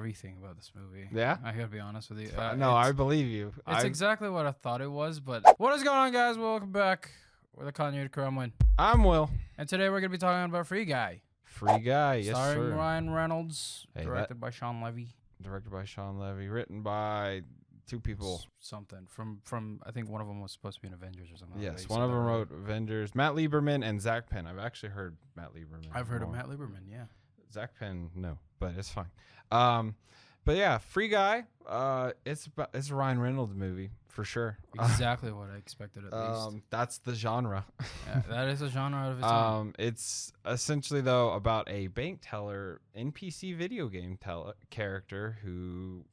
everything about this movie. Yeah? I gotta be honest with you. No, I believe you. It's exactly what I thought it was. But what is going on, guys? Welcome back. We're the Continuity Crew. I'm Win. I'm Will. And today we're gonna be talking about Free Guy, Free Guy, yes starring sir. Ryan Reynolds, Hey, directed by Sean Levy. Directed by Sean Levy, written by two people. Something from I think one of them was supposed to be in Avengers or something. Yes, Like one of them wrote Avengers. Matt Lieberman and Zach Penn. I've actually heard Matt Lieberman. I've heard of more. Matt Lieberman. Yeah. Zach Penn, no, but it's fine. But yeah, Free Guy. It's a Ryan Reynolds movie for sure. Exactly what I expected at least. That's the genre. Yeah, that is a genre out of its own. It's essentially though about a bank teller NPC video game character who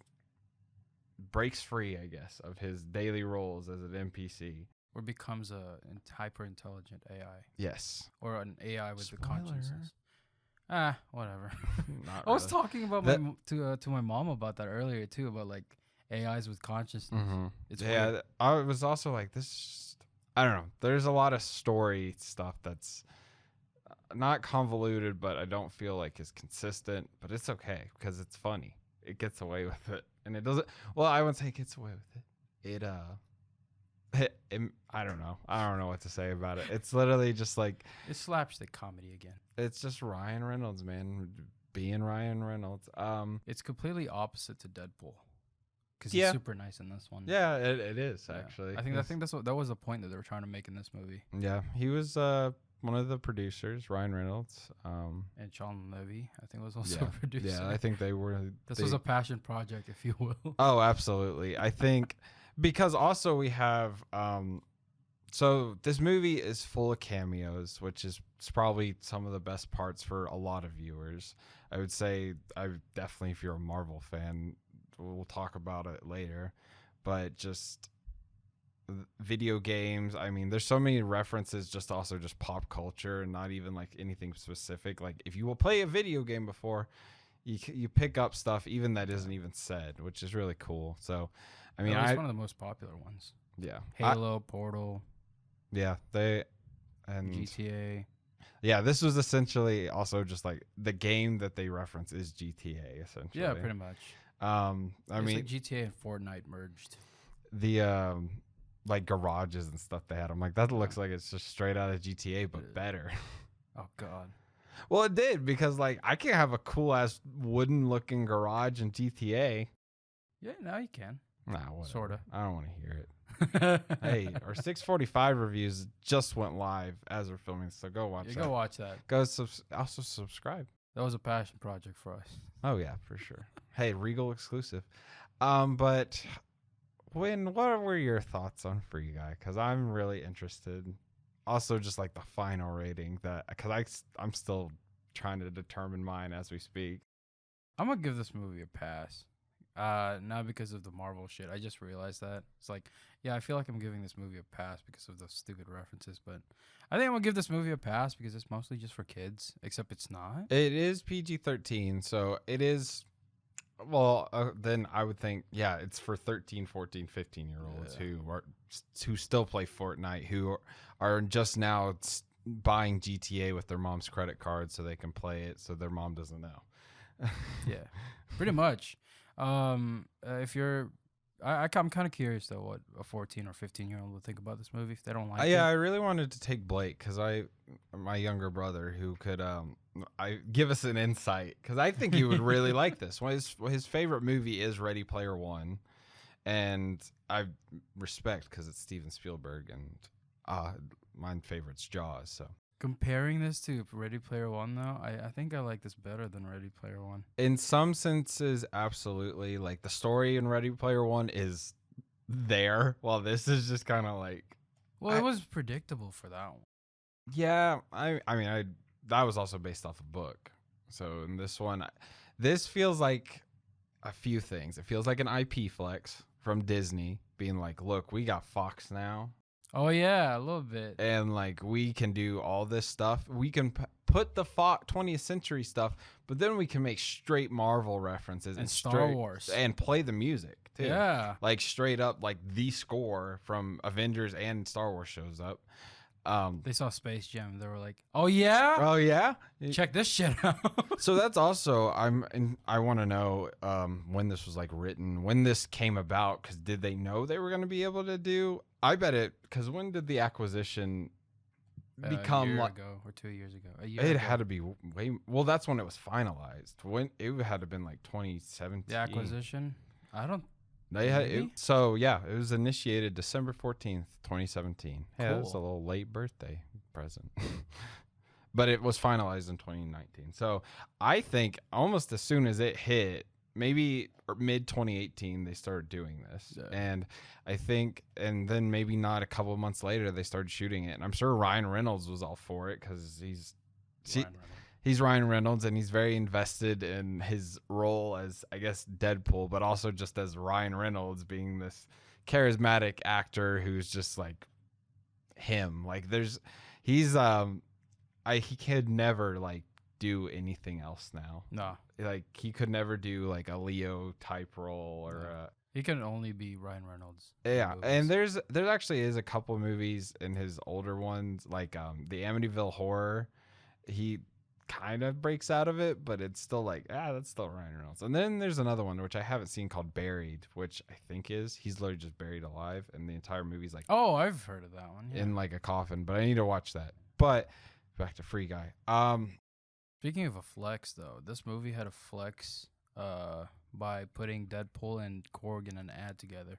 breaks free, I guess, of his daily roles as an NPC. Or becomes a hyper intelligent AI. Yes. Or an AI with the Spoiler. consciousness. Whatever. Not I was really. talking about to my mom about that earlier too, about like AIs with consciousness. Mhm. It's Yeah, weird. I was also like, this. I don't know. There's a lot of story stuff that's not convoluted, but I don't feel like is consistent. But it's okay because it's funny. It gets away with it, and it doesn't. Well, I wouldn't say it gets away with it. I don't know. I don't know what to say about it. It's literally just like It's slapstick comedy again. it's just Ryan Reynolds, man, being Ryan Reynolds. It's completely opposite to Deadpool. Because Yeah. he's super nice in this one. Yeah, it is Yeah. actually. I think that was the point that they were trying to make in this movie. Yeah, he was one of the producers, Ryan Reynolds. And Sean Levy, I think, was also Yeah, a producer. yeah, I think they were. This was a passion project, if you will. Oh, absolutely. I think because also we have so this movie is full of cameos, which is probably some of the best parts for a lot of viewers. I would say definitely if you're a Marvel fan, we'll talk about it later, but just video games. I mean, there's so many references, just also just pop culture, and not even like anything specific. Like if you will play a video game before, you pick up stuff even that isn't even said, which is really cool. So, I mean, It's one of the most popular ones. yeah, Halo, Portal, they and GTA. yeah, this was essentially also just like the game that they reference is GTA essentially. Yeah, pretty much. I It's mean, like GTA and Fortnite merged. the like garages and stuff they had. I'm like, that looks like it's just straight out of GTA, but better. Oh God. Well, it did because like I can have a cool ass wooden looking garage in GTA. Yeah, now you can. Nah, whatever. Sorta. I don't want to hear it. Hey, our 645 reviews just went live as we're filming, so go watch that. Go watch that. Go also subscribe. That was a passion project for us. Oh yeah, for sure. Hey, Regal exclusive. But what were your thoughts on Free Guy? Because I'm really interested. Also, just like the final rating because I'm still trying to determine mine as we speak. I'm gonna give this movie a pass. Not because of the Marvel shit. I just realized that. It's like, yeah, I feel like I'm giving this movie a pass because of those stupid references, but I think I'm gonna give this movie a pass because it's mostly just for kids, except it's not. It is PG-13, so it is. Well, then I would think, yeah, it's for 13, 14, 15-year-olds who still play Fortnite, who are just now buying GTA with their mom's credit card so they can play it so their mom doesn't know. Yeah, pretty much. If you're, I'm kind of curious though what a 14 or 15-year-old would think about this movie if they don't like it. Yeah, I really wanted to take Blake because my younger brother who could give us an insight because I think he would really like this. His favorite movie is Ready Player One, and I respect because it's Steven Spielberg, and my favorite's Jaws. So Comparing this to Ready Player One, though, I think I like this better than Ready Player One. in some senses, absolutely. Like the story in Ready Player One is there, while this is just kind of like. Well, it was predictable for that one. Yeah, I mean, that was also based off a book. So in this one, this feels like a few things. It feels like an IP flex from Disney being like, look, we got Fox now. Oh, yeah, a little bit. And like, we can do all this stuff. We can put the 20th century stuff, but then we can make straight Marvel references And Star Wars. and play the music too. Yeah. Like straight up, like the score from Avengers and Star Wars shows up. They saw Space Jam. And they were like, "Oh yeah, Oh yeah. check this shit out." So that's also I want to know when this was like written, when this came about, because did they know they were going to be able to do? I bet it, because when did the acquisition become a year like? ago or 2 years ago. A year It ago. had to be way. Well, that's when it was finalized. When it had to have been like 2017. The acquisition. I don't. They had Maybe? so yeah, it was initiated December 14th, 2017. Yeah, it was a Cool. little late birthday present. But it was finalized in 2019. So I think almost as soon as it hit, maybe mid 2018, they started doing this. Yeah. And I think, and then maybe not a couple of months later, they started shooting it. And I'm sure Ryan Reynolds was all for it because Ryan Reynolds. he's Ryan Reynolds and he's very invested in his role as, I guess, Deadpool, but also just as Ryan Reynolds being this charismatic actor who's just like him. Like he could never like do anything else now. No, Like he could never do like a Leo type role or he can only be Ryan Reynolds. in yeah. movies. And there actually is a couple movies in his older ones, like the Amityville Horror. He kind of breaks out of it, but it's still like, that's still Ryan Reynolds. And then there's another one which I haven't seen called Buried, which I think he's literally just buried alive, and the entire movie's like Oh, I've heard of that one. Yeah. in like a coffin. But I need to watch that. But back to Free Guy. Speaking of a flex, though, this movie had a flex by putting Deadpool and Korg in an ad together.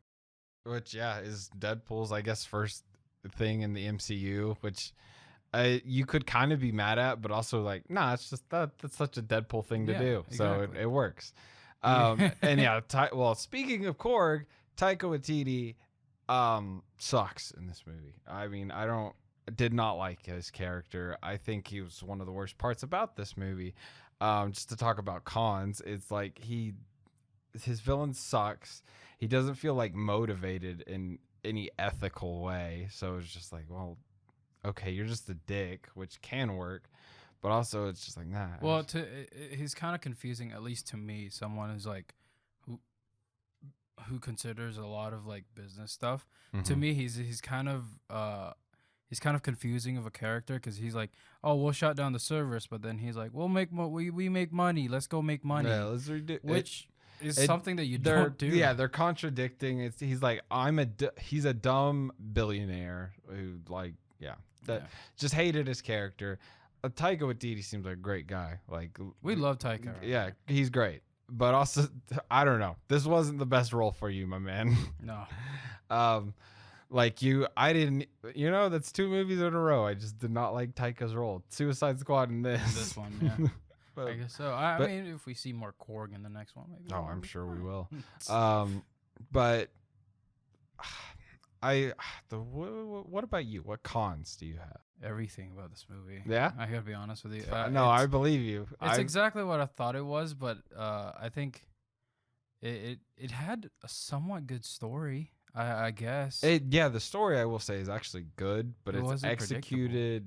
Which is Deadpool's, I guess, first thing in the MCU, which you could kind of be mad at, but also like, nah, it's just that's such a Deadpool thing to Yeah, do, so exactly. it works. And yeah, well, speaking of Korg, Taika Waititi sucks in this movie. I mean, did not like his character. I think he was one of the worst parts about this movie. Just to talk about cons, it's like his villain sucks. He doesn't feel like motivated in any ethical way. So it's just like, well, okay, you're just a dick, which can work, but also it's just like, nah. Well, he's kind of confusing, at least to me. Someone who's like, who considers a lot of like business stuff. To me, he's kind of confusing of a character because he's like, oh, we'll shut down the service, but then he's like, we'll make we make money. Let's go make money. Yeah, let's redo Which is something that you don't do. Yeah, they're contradicting. He's like, he's a dumb billionaire who like, just hated his character. Taika Waititi seems like a great guy. Like we love Taika. Right? Yeah, he's great. But also, I don't know. This wasn't the best role for you, my man. No. Like I didn't. That's 2 movies in a row. I just did not like Taika's role. Suicide Squad and this. This one, yeah. But, I guess so. I mean, if we see more Korg in the next one, maybe. oh, we'll I'm be sure we fine. will. But what about you? What cons do you have? Everything about this movie. Yeah? I gotta be honest with you. No, I believe you. It's exactly what I thought it was, but I think it had a somewhat good story. I guess. The story I will say is actually good, but It it's wasn't executed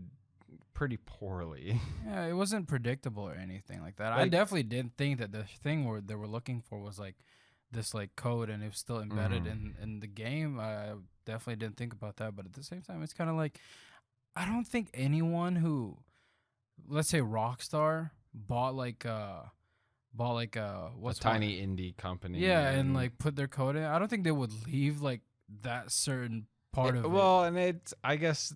pretty poorly. Yeah, it wasn't predictable or anything like that. I Like- definitely didn't think that the thing where they were looking for was like this like code and it was still embedded in the game. I definitely didn't think about that, but at the same time, it's kind of like I don't think anyone who, let's say Rockstar, bought like what's a tiny indie company. yeah, and like put their code in. I don't think they would leave like that certain part of it. Well, and it's, I guess,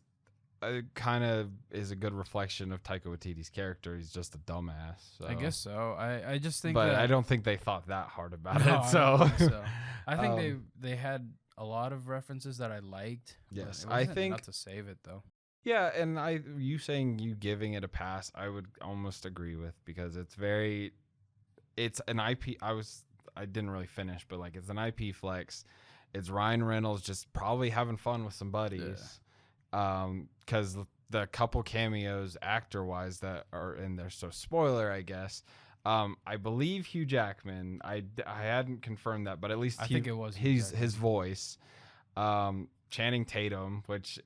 kind of is a good reflection of Taika Waititi's character. He's just a dumbass. So. I guess so. I just think, but that, I don't think they thought that hard about No, it. I So, don't think so. I think they had a lot of references that I liked. but Yes, it I wasn't think- enough to save it though. yeah, and you saying you giving it a pass, I would almost agree with, because it's an IP. I didn't really finish, but like it's an IP flex. It's Ryan Reynolds just probably having fun with some buddies. Because the couple cameos actor wise that are in there. So spoiler, I guess. I believe Hugh Jackman. I hadn't confirmed that, but at least I think it was Hugh Jackman. his voice. Channing Tatum, which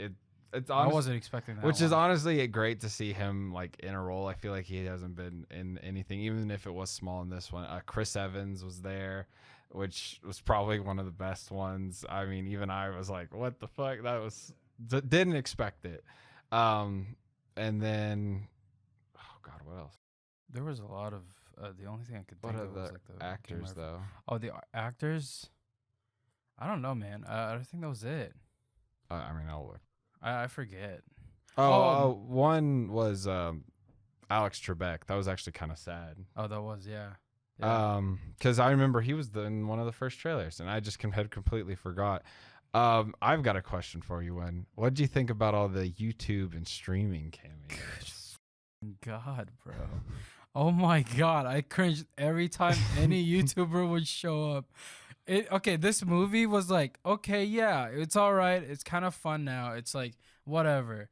it's I wasn't expecting that. which is one. honestly great to see him like in a role. I feel like he hasn't been in anything, even if it was small in this one. Chris Evans was there, which was probably one of the best ones. I mean, even I was like, "What the fuck?" That was didn't expect it. And then, oh God, what else? There was a lot of. The only thing I could What think are of was the like the actors though? Oh, the actors. I don't know, man. I think that was it. I mean, I'll look. I forget. One was Alex Trebek. That was actually kind of sad. Oh, that was yeah. Because I remember he was in one of the first trailers, and I just had completely forgot. I've got a question for you. What did you think about all the YouTube and streaming cameos? God, bro. Oh my God, I cringed every time any YouTuber would show up. Okay, this movie was like, okay, yeah, it's all right. It's kind of fun now. It's like whatever.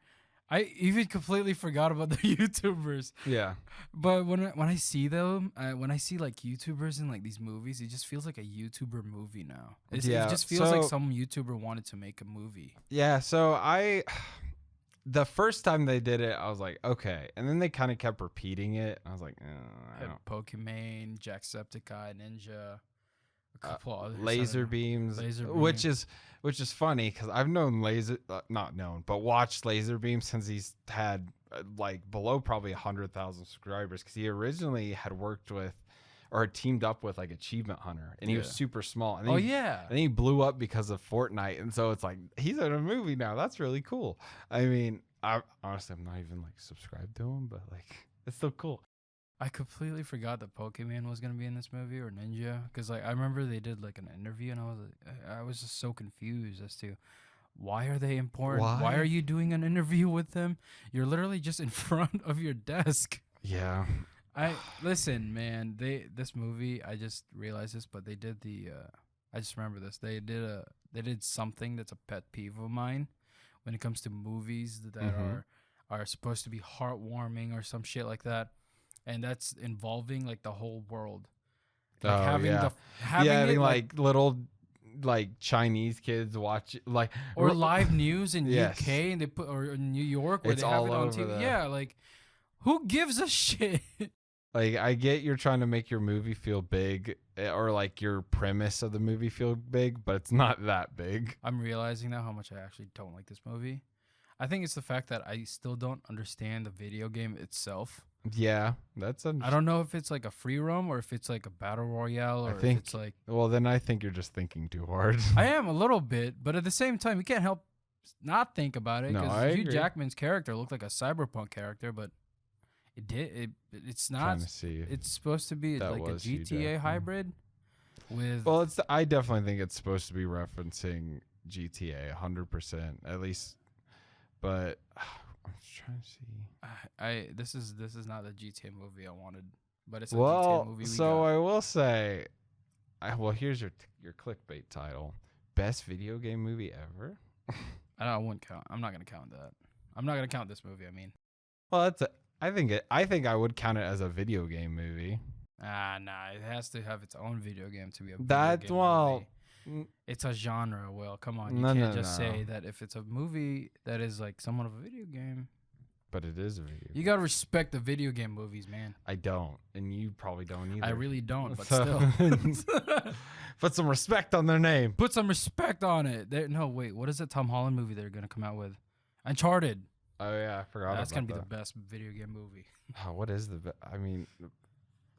I even completely forgot about the YouTubers. Yeah. But when I see them, when I see like YouTubers in like these movies, it just feels like a YouTuber movie now. It just feels like some YouTuber wanted to make a movie. Yeah, so the first time they did it, I was like, okay. And then they kind of kept repeating it. I was like, I don't. Pokemon, Jacksepticeye, Ninja, a couple others. Laser beams, which is funny because I've known but watched Laser Beam since he's had like below probably 100,000 subscribers, because he originally had worked with or had teamed up with like Achievement Hunter, and he was super small. And then and then he blew up because of Fortnite, and so it's like he's in a movie now. That's really cool. I mean, I'm not even like subscribed to him, but like it's so cool. I completely forgot that Pokemon was gonna be in this movie, or Ninja, because like I remember they did like an interview, and I was just so confused as to why are they important. Why are you doing an interview with them? You're literally just in front of your desk. Yeah. Listen, man. This movie, I just realized this, but they did I just remember this. They did something that's a pet peeve of mine when it comes to movies that are supposed to be heartwarming or some shit like that, and that's involving like the whole world. Like having like little like Chinese kids watch like or live news in UK, and they put, or in New York where it's they have all it on over TV. there. Yeah, like who gives a shit? Like, I get you're trying to make your movie feel big, or like your premise of the movie feel big, but it's not that big. I'm realizing now how much I actually don't like this movie. I think it's the fact that I still don't understand the video game itself. Yeah, I don't know if it's like a free roam or if it's like a battle royale, or if it's like. Well, then I think you're just thinking too hard. I am a little bit, but at the same time, you can't help not think about it, because Hugh Jackman's character looked like a cyberpunk character, but it's not. It's supposed to be like a GTA hybrid. Well, I definitely think it's supposed to be referencing GTA 100%, at least. But I'm trying to see. This is not the GTA movie I wanted, but it's a GTA movie. So I will say, here's your clickbait title: best video game movie ever. I wouldn't count. I'm not gonna count that. I'm not gonna count this movie. I mean, well, I think I would count it as a video game movie. Nah. It has to have its own video game to be a video game movie. It's a genre. Well, come on. You can't just say that if it's a movie that is like somewhat of a video game. But it is a video game. You gotta respect the video game movies, man. I don't, and you probably don't either. I really don't, but still. Put some respect on their name. Put some respect on it. No, wait. What is that Tom Holland movie they're gonna come out with? Uncharted. Oh yeah, I forgot. That's gonna be the best video game movie. Oh, what is I mean,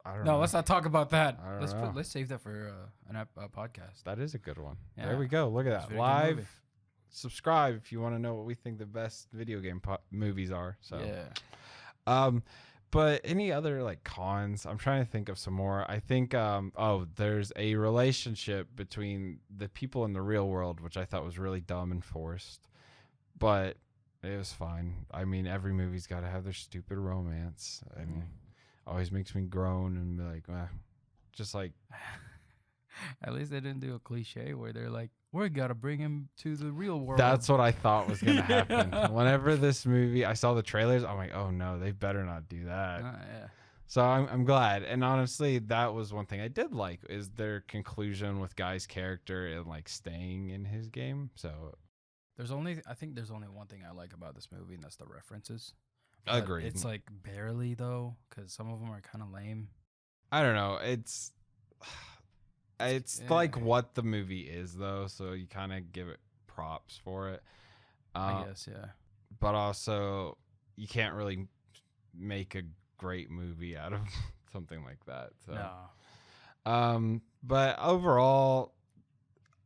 I don't know. No, let's not talk about that. Let's save that for a podcast. That is a good one. Yeah. There we go. Look at that. Live. Subscribe if you want to know what we think the best video game movies are. So yeah. But any other like cons? I'm trying to think of some more. I think there's a relationship between the people in the real world, which I thought was really dumb and forced, but it was fine. I mean, every movie's got to have their stupid romance, and always makes me groan and be like, just like. At least they didn't do a cliche where they're like, we gotta bring him to the real world. That's what I thought was gonna happen. Whenever this movie, I saw the trailers, I'm like, oh no, they better not do that. Yeah. So I'm glad. And honestly, that was one thing I did like, is their conclusion with Guy's character and like staying in his game. So I think there's only one thing I like about this movie, and that's the references. Agreed. It's like barely though, because some of them are kind of lame. I don't know. It's like what the movie is though, so you kind of give it props for it. I guess, yeah. but also you can't really make a great movie out of something like that. So, but overall,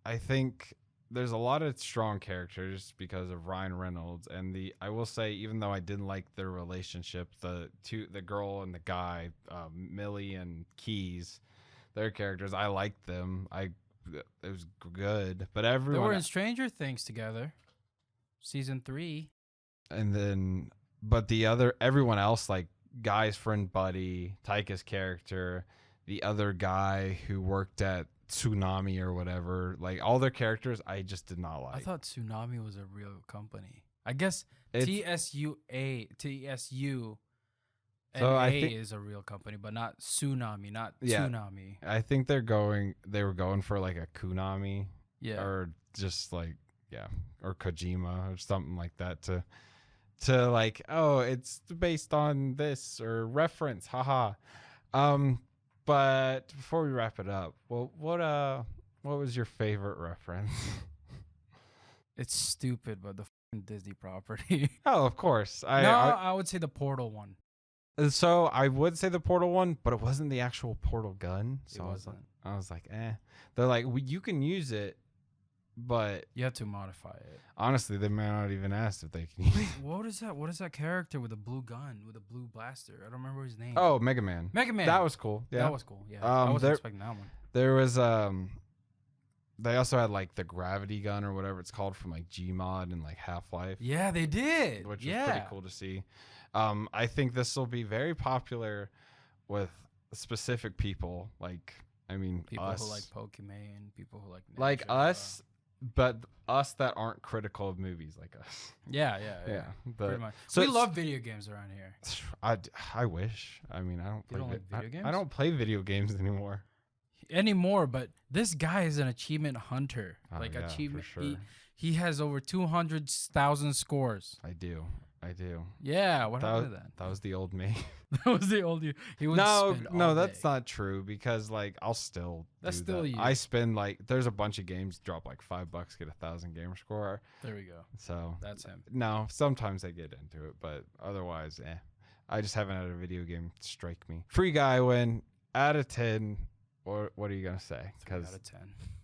I think there's a lot of strong characters because of Ryan Reynolds, and I will say, even though I didn't like their relationship, the girl and the guy, Millie and Keys, their characters, I liked them. It was good, but everyone, They were in Stranger Things together, season 3. and then but everyone else, like Guy's friend Buddy, Taika's character, the other guy who worked at Tsunami or whatever, like all their characters, I just did not like. I thought Tsunami was a real company. I guess It's- TSU So I think- is a real company, but not Tsunami, not Yeah. Tsunami. I think they were going for like a Konami, Yeah. or just like, yeah, or Kojima or something like that to like, oh, it's based on this or reference, haha. But before we wrap it up, well, what was your favorite reference? It's stupid, but the fucking Disney property. Oh, of course. I would say the Portal one. So I would say the Portal one, but it wasn't the actual Portal gun. So It I wasn't. was like, eh. They're like, you can use it, but You have to modify it. honestly, they may not even ask if they can use Wait, it. what is that? What is that character with a blue gun, with a blue blaster? I don't remember his name. Oh, Mega Man. Mega Man. That was cool. Yeah. That was cool. Yeah. I wasn't there- expecting that one. There was they also had like the gravity gun or whatever it's called from like Gmod and like Half-Life, Yeah, they did. which yeah. was pretty cool to see. I think this will be very popular with specific people, like People us, who like Pokemon, people who like Ninja. us, but us that aren't critical of movies like us. Yeah. Yeah, Pretty but much. so We it's- love video games around here. I wish. I mean, I don't You play don't like video games? I don't play video games anymore. Anymore, but this guy is an achievement hunter. Oh, like yeah, for achievement. sure. He has over 200,000 scores. I do. Yeah. What That happened was, to that? that was the old me. That was the old you. He would No, spend no, all that's day. not true, because like I'll still That's do still that. you. I spend like, there's a bunch of games, drop like $5, get 1,000 gamer score. There we go. So That's him. no, sometimes I get into it, but otherwise, I just haven't had a video game strike me. Free Guy win out of 10. Or what are you gonna say? 3 out of 10.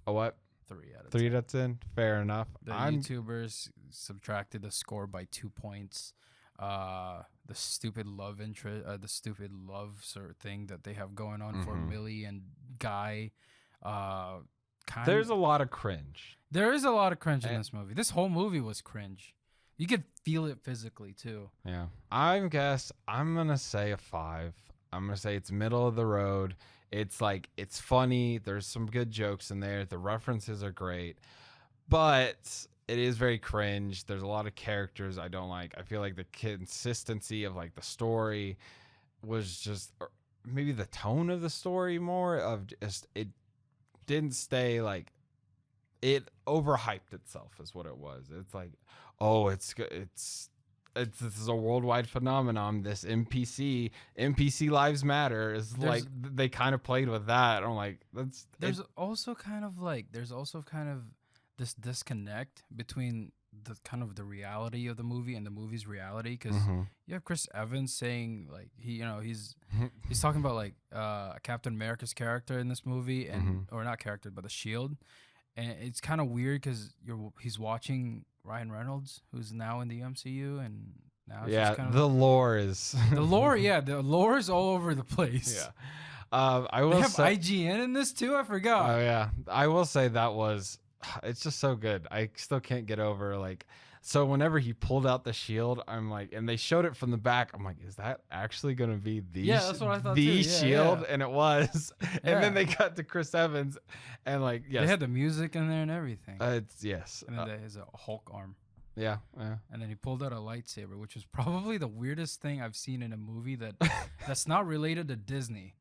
A what? 3 out of 10. 3 out of 10. Fair enough. The YouTubers subtracted the score by 2 points. The stupid love the stupid love sort of thing that they have going on for Mhm. Millie and Guy. There's a lot of cringe. There is a lot of cringe in And- this movie. This whole movie was cringe. You could feel it physically too. Yeah. I'm gonna say a 5. I'm gonna say it's middle of the road. It's like, it's funny. There's some good jokes in there. The references are great, but it is very cringe. There's a lot of characters I don't like. I feel like the consistency of like the story was just, or maybe the tone of the story more of just, it didn't stay like, it overhyped itself is what it was. It's like, oh, this is a worldwide phenomenon. This NPC lives matter is There's- like, they kind of played with that. I'm like, There's also kind of this disconnect between the reality of the movie and the movie's reality, because you have Chris Evans saying like he's talking about like Captain America's character in this movie, and or not character but the Shield, and it's kind of weird because he's watching Ryan Reynolds, who's now in the MCU, and now it's just kind of the lore is the lore. Yeah, the lore is all over the place. Yeah. I They will have say, IGN in this too. I forgot. oh yeah, I will say that was, it's just so good. I still can't get over like, so whenever he pulled out the shield, I'm like, and they showed it from the back, I'm like, is that actually gonna be the Yeah, that's what I thought the too. Yeah, shield? yeah. And it was. And Yeah. then they cut to Chris Evans, and like, yes, They had the music in there and everything. it's yes, And then there's a Hulk arm. yeah. And then he pulled out a lightsaber, which was probably the weirdest thing I've seen in a movie that's not related to Disney.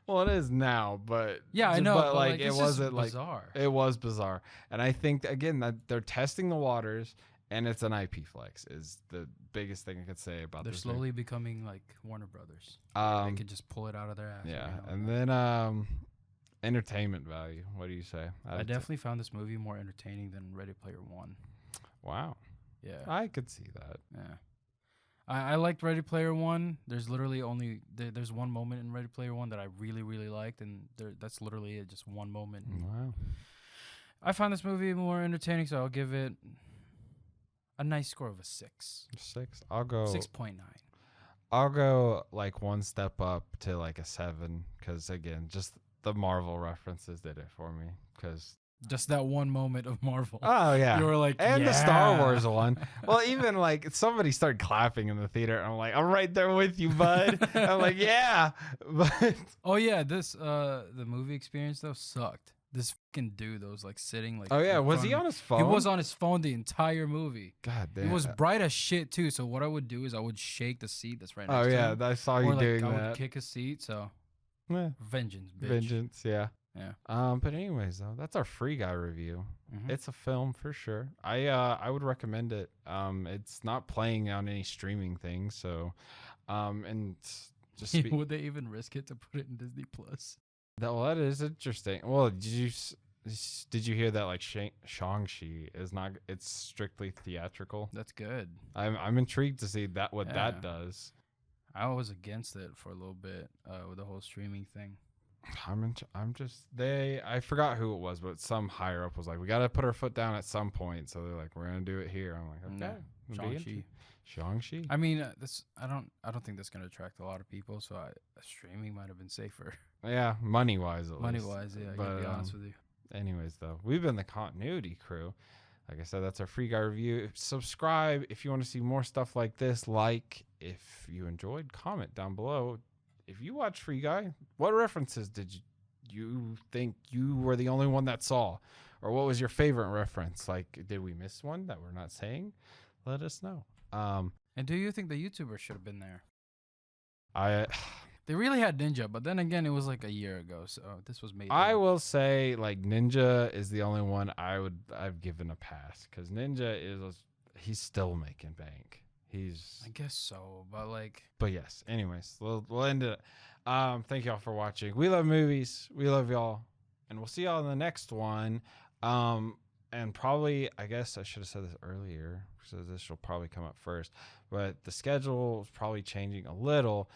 Well, it is now, but Yeah, I know. but like, it's it just wasn't like, bizarre. it was bizarre. And I think again that they're testing the waters, and it's an IP flex is the biggest thing I could say about They're this. slowly becoming like Warner Brothers. They could just pull it out of their ass. Yeah, you know? and then entertainment value. What do you say? I definitely found this movie more entertaining than Ready Player One. Wow. Yeah. I could see that. Yeah. I liked Ready Player One. There's literally only there's one moment in Ready Player One that I really really liked, and that's literally it, just one moment. Wow. I found this movie more entertaining, so I'll give it a nice score of a 6. 6. I'll go 6.9. I'll go like one step up to like a 7 because again, just the Marvel references did it for me. Because Just that one moment of Marvel. oh yeah, You were like, and the Star yeah. Wars one. Well, even like somebody started clapping in the theater. And I'm like, I'm right there with you, bud. I'm like, yeah, but Oh yeah, this the movie experience though sucked. This fucking dude that was like sitting like. oh yeah, in was front he of on me. his phone? He was on his phone the entire movie. God damn. It was bright as shit too. So what I would do is I would shake the seat that's right oh next to yeah, him. I saw Or you like doing I would that. kick a seat. So Yeah. vengeance, bitch. Vengeance, yeah. Yeah. But anyways, though, that's our Free Guy review. Mhm. It's a film for sure. I would recommend it. It's not playing on any streaming thing, so and just Would they even risk it to put it in Disney Plus? that is interesting. Well, did you hear that like Shang-Chi is not? It's strictly theatrical. That's good. I'm intrigued to see what Yeah. that does. I was against it for a little bit with the whole streaming thing. I forgot who it was, but some higher up was like, we got to put our foot down at some point. So they're like, we're gonna do it here. I'm like, okay, Shang-Chi. Shang-Chi. I mean, I don't think that's gonna attract a lot of people. So streaming might have been safer. Yeah, money wise, at Money least. wise, yeah. I But, gotta be honest with you. Anyways, though, we've been the Continuity Crew. Like I said, that's our Free Guy review. Subscribe if you want to see more stuff like this. Like if you enjoyed, comment down below. If you watch Free Guy, what references did you think you were the only one that saw? Or what was your favorite reference? Like, did we miss one that we're not saying? Let us know. And do you think the YouTubers should have been there? I They really had Ninja, but then again, it was like a year ago, so this was made. I will say like Ninja is the only one I've given a pass because Ninja he's still making bank. I guess so, but like. But yes. Anyways, we'll end it. Thank y'all for watching. We love movies. We love y'all, and we'll see y'all in the next one. And probably I guess I should have said this earlier, so this will probably come up first. But the schedule is probably changing a little.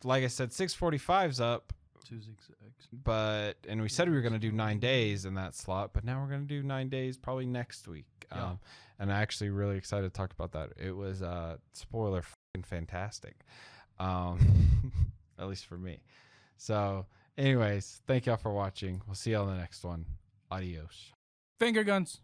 Like I said, 6:45's up. 266. And we said we were going to do 9 days in that slot, but now we're going to do 9 days probably next week. Yeah. And I'm actually really excited to talk about that. It was spoiler fucking fantastic, at least for me. So, anyways, thank y'all for watching. We'll see y'all in the next one. Adios. Finger guns.